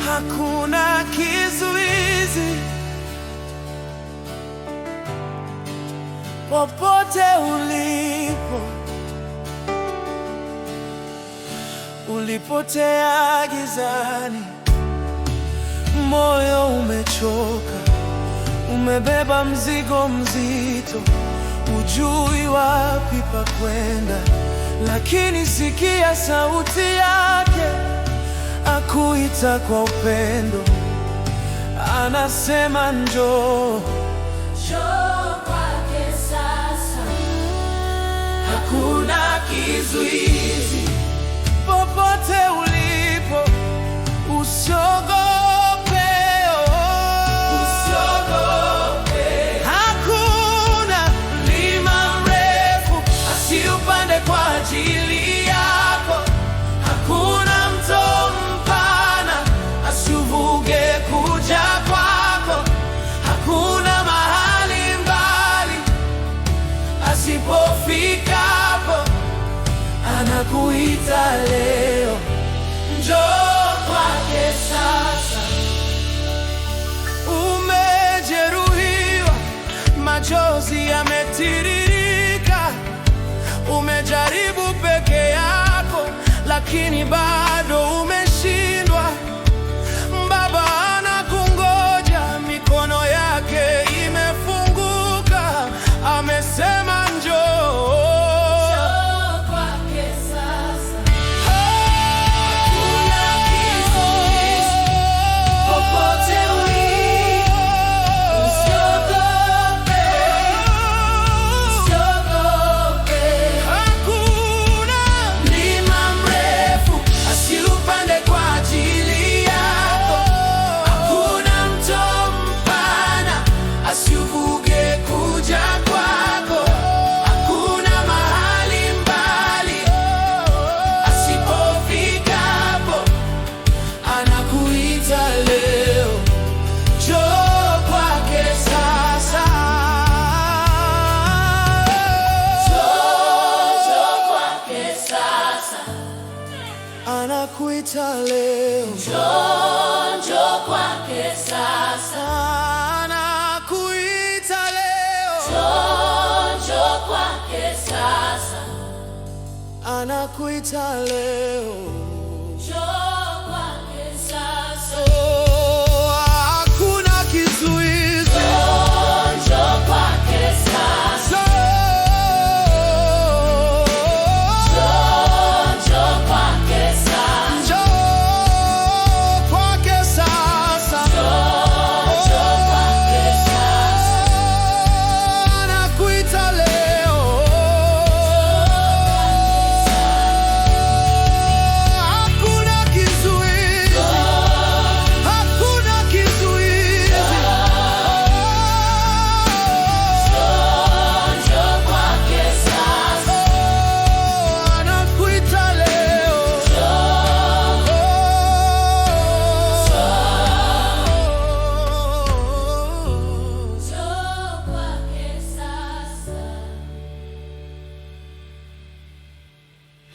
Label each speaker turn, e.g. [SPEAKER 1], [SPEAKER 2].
[SPEAKER 1] Hakuna kizuizi, popote ulipotea gizani, moyo umechoka, umebeba mzigo mzito, hujui wapi pa kwenda, lakini sikia sauti yake, akuita kwa upendo, anasema njoo.
[SPEAKER 2] Njoo kwake sasa.
[SPEAKER 1] Hakuna kizuizi, popote ulipo, usiogope, usiogope. Hakuna mlima mrefu asiupande kwa ajili yako, hakuna mto mpana asiuvuke kuja kwako, hakuna mahali mbali asipofikapo. Anakuita leo, njoo kwake sasa. Umejeruhiwa, machozi yametiririka, umejaribu peke yako, lakini bado umeshindwa. Baba anakungoja, mikono yake imefunguka, amesema njoo. Anakuita leo,
[SPEAKER 2] njoo kwake sasa.
[SPEAKER 1] Anakuita leo,
[SPEAKER 2] njoo kwake sasa.
[SPEAKER 1] anakuita leo.